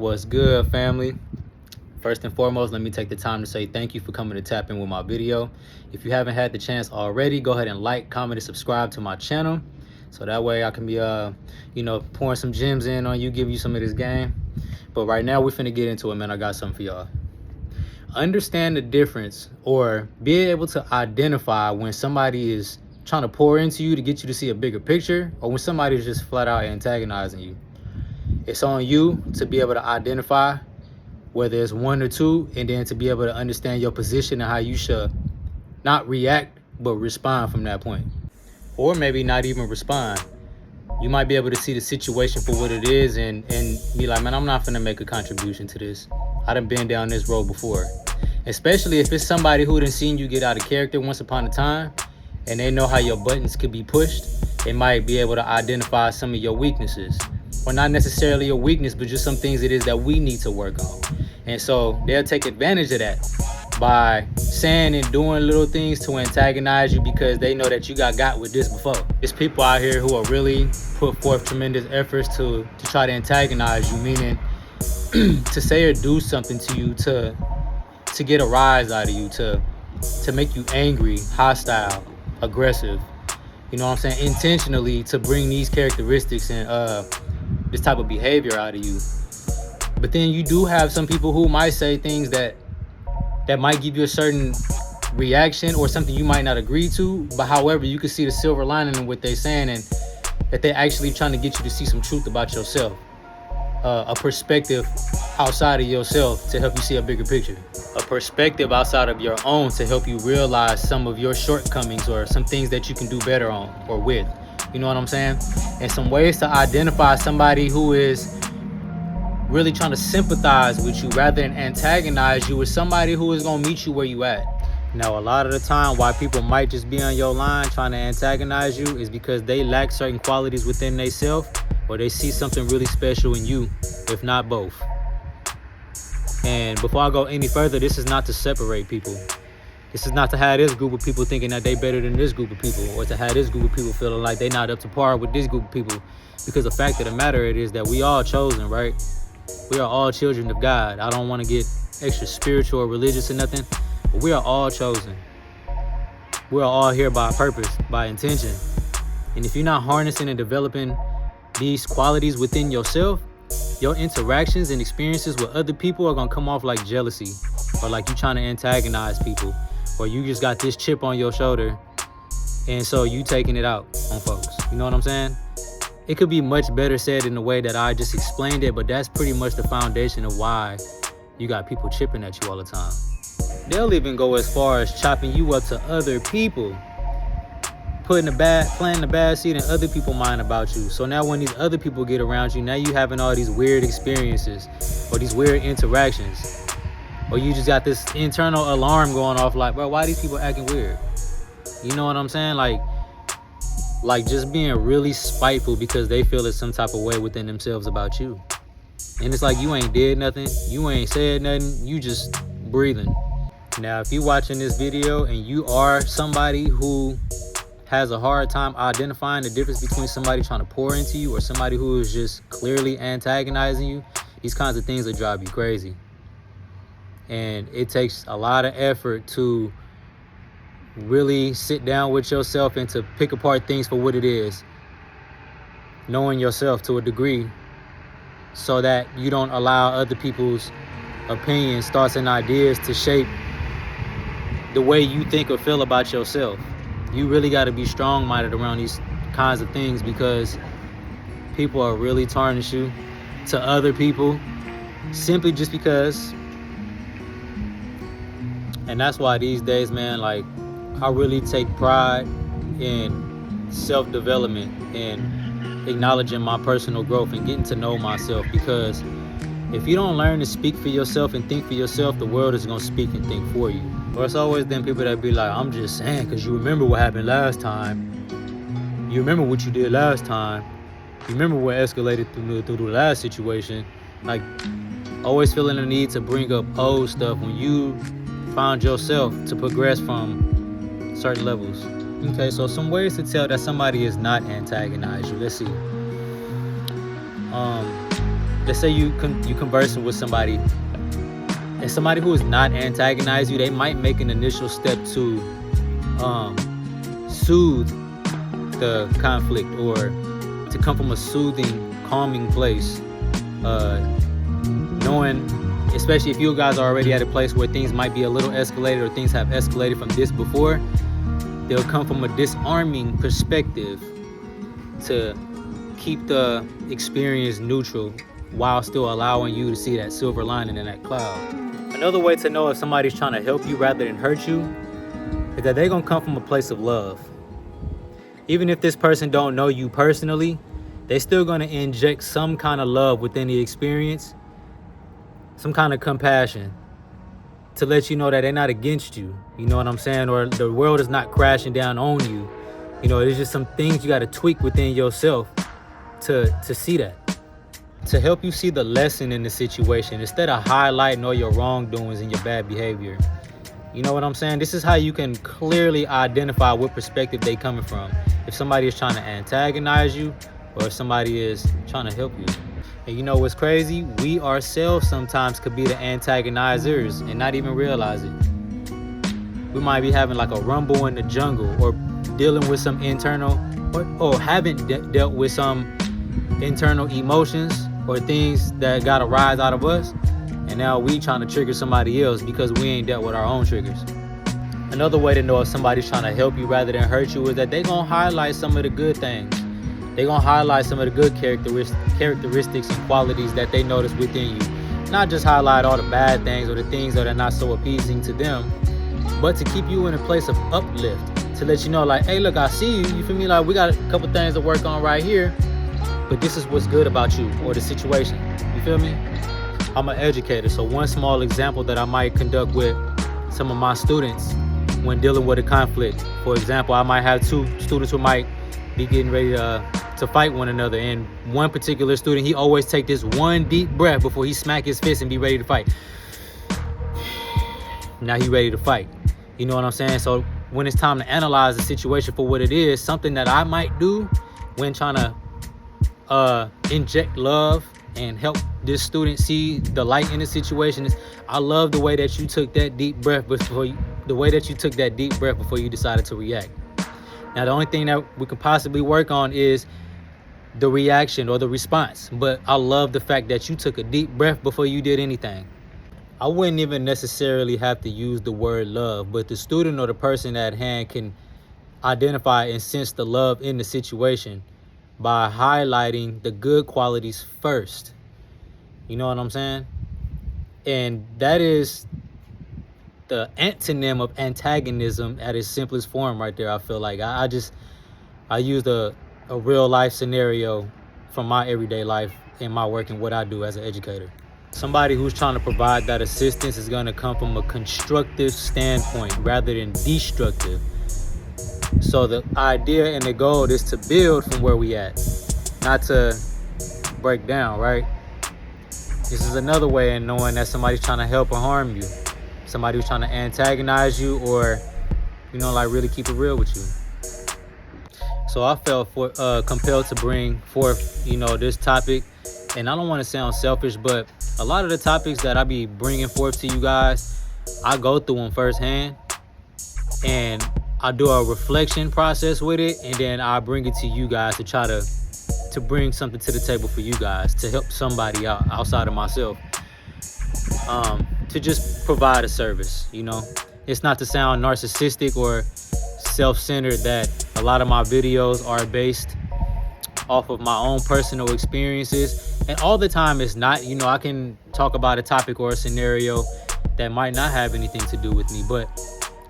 What's good, family? First and foremost, let me take the time to say thank you for coming to tap in with my video. If you haven't had the chance already, go ahead and like, comment, and subscribe to my channel. So that way I can be, pouring some gems in on you, give you some of this game. But right now, we're finna get into it, man. I got something for y'all. Understand the difference, or be able to identify when somebody is trying to pour into you to get you to see a bigger picture, or when somebody is just flat out antagonizing you. It's on you to be able to identify whether it's one or two, and then to be able to understand your position and how you should not react, but respond from that point. Or maybe not even respond. You might be able to see the situation for what it is and be like, man, I'm not finna make a contribution to this. I done been down this road before. Especially if it's somebody who done seen you get out of character once upon a time, and they know how your buttons could be pushed. They might be able to identify some of your weaknesses. Or not necessarily a weakness, but just some things it is that we need to work on. And so they'll take advantage of that by saying and doing little things to antagonize you because they know that you got with this before. There's people out here who are really put forth tremendous efforts to try to antagonize you, meaning to say or do something to you to get a rise out of you, to make you angry, hostile, aggressive. You know what I'm saying? Intentionally to bring these characteristics and this type of behavior out of you. But then you do have some people who might say things that might give you a certain reaction or something you might not agree to, but however, you can see the silver lining in what they're saying, and that they're actually trying to get you to see some truth about yourself, a perspective outside of yourself to help you see a bigger picture, a perspective outside of your own to help you realize some of your shortcomings or some things that you can do better on or with. You know what I'm saying? And some ways to identify somebody who is really trying to sympathize with you rather than antagonize you is somebody who is going to meet you where you at. Now, a lot of the time why people might just be on your line trying to antagonize you is because they lack certain qualities within themselves, or they see something really special in you, if not both. And before I go any further, this is not to separate people. This is not to have this group of people thinking that they better than this group of people, or to have this group of people feeling like they're not up to par with this group of people. Because the fact of the matter it is that we all chosen, right? We are all children of God. I don't want to get extra spiritual or religious or nothing, but we are all chosen. We are all here by purpose, by intention. And if you're not harnessing and developing these qualities within yourself, your interactions and experiences with other people are going to come off like jealousy, or like you trying to antagonize people, or you just got this chip on your shoulder and so you taking it out on folks. You know what I'm saying? It could be much better said in the way that I just explained it, but that's pretty much the foundation of why you got people chipping at you all the time. They'll even go as far as chopping you up to other people, planting the bad seed in other people's mind about you. So now when these other people get around you, now you having all these weird experiences or these weird interactions, or you just got this internal alarm going off like, bro, why these people acting weird? You know what I'm saying? Like just being really spiteful because they feel it's some type of way within themselves about you. And it's like you ain't did nothing, you ain't said nothing, you just breathing. Now, if you're watching this video and you are somebody who has a hard time identifying the difference between somebody trying to pour into you or somebody who is just clearly antagonizing you, these kinds of things will drive you crazy. And it takes a lot of effort to really sit down with yourself and to pick apart things for what it is, knowing yourself to a degree, so that you don't allow other people's opinions, thoughts, and ideas to shape the way you think or feel about yourself. You really got to be strong-minded around these kinds of things, because people are really tarnish you to other people simply just because. And that's why these days, man, like, I really take pride in self-development and acknowledging my personal growth and getting to know myself, because if you don't learn to speak for yourself and think for yourself, the world is going to speak and think for you. Or it's always them people that be like, I'm just saying because you remember what happened last time. You remember what you did last time. You remember what escalated through the last situation. Like, always feeling the need to bring up old stuff when you found yourself to progress from certain levels. Okay, so some ways to tell that somebody is not antagonizing you. Let's see. let's say you conversing with somebody, and somebody who is not antagonizing you, they might make an initial step to soothe the conflict, or to come from a soothing, calming place, knowing, especially if you guys are already at a place where things might be a little escalated, or things have escalated from this before, they'll come from a disarming perspective to keep the experience neutral while still allowing you to see that silver lining in that cloud. Another way to know if somebody's trying to help you rather than hurt you is that they're gonna come from a place of love. Even if this person don't know you personally, they're still gonna inject some kind of love within the experience, some kind of compassion, to let you know that they're not against you. You know what I'm saying? Or the world is not crashing down on you. You know, there's just some things you gotta tweak within yourself to see that. To help you see the lesson in the situation instead of highlighting all your wrongdoings and your bad behavior. You know what I'm saying? This is how you can clearly identify what perspective they coming from. If somebody is trying to antagonize you, or if somebody is trying to help you. And you know what's crazy? We ourselves sometimes could be the antagonizers and not even realize it. We might be having like a rumble in the jungle, or dealing with some internal, or haven't dealt with some internal emotions or things that got to rise out of us, and now we trying to trigger somebody else because we ain't dealt with our own triggers. Another way to know if somebody's trying to help you rather than hurt you is that they gonna highlight some of the good things. They gonna highlight some of the good characteristics and qualities that they notice within you. Not just highlight all the bad things or the things that are not so appeasing to them, but to keep you in a place of uplift, to let you know like, hey, look, I see you, you feel me? Like, we got a couple things to work on right here, but this is what's good about you or the situation. You feel me? I'm an educator, so one small example that I might conduct with some of my students when dealing with a conflict. For example, I might have two students who might be getting ready to fight one another, and one particular student, he always take this one deep breath before he smack his fist and be ready to fight. Now he ready to fight. You know what I'm saying? So when it's time to analyze the situation for what it is, something that I might do when trying to inject love and help this student see the light in the situation is, I love the way that you took that deep breath before you decided to react. Now, the only thing that we could possibly work on is the reaction or the response, but I love the fact that you took a deep breath before you did anything. I wouldn't even necessarily have to use the word love, but the student or the person at hand can identify and sense the love in the situation by highlighting the good qualities first. You know what I'm saying? And that is the antonym of antagonism at its simplest form right there. I feel like I used a real life scenario from my everyday life in my work and what I do as an educator. Somebody who's trying to provide that assistance is going to come from a constructive standpoint rather than destructive. So the idea and the goal is to build from where we at, not to break down, right? This is another way in knowing that somebody's trying to help or harm you. Somebody who's trying to antagonize you, or, you know, like really keep it real with you. So I felt compelled to bring forth, you know, this topic. And I don't want to sound selfish, but a lot of the topics that I be bringing forth to you guys, I go through them firsthand. And I do a reflection process with it, and then I bring it to you guys to try to bring something to the table for you guys, to help somebody out outside of myself, to just provide a service. You know, it's not to sound narcissistic or self-centered that a lot of my videos are based off of my own personal experiences, and all the time it's not. You know, I can talk about a topic or a scenario that might not have anything to do with me, but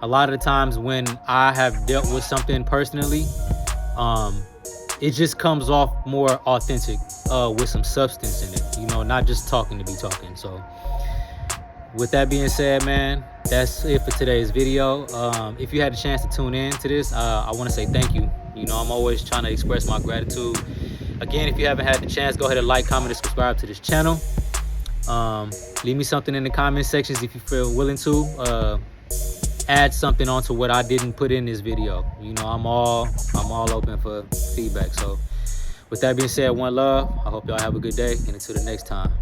a lot of the times when I have dealt with something personally, it just comes off more authentic, with some substance in it, you know, not just talking to be talking. So with that being said, man, that's it for today's video. If you had a chance to tune in to this, I want to say thank you. You know, I'm always trying to express my gratitude. Again, if you haven't had the chance, go ahead and like, comment, and subscribe to this channel. Leave me something in the comment sections if you feel willing to. Add something onto what I didn't put in this video. You know, I'm all open for feedback. So With that being said, one love. I hope y'all have a good day, and until the next time.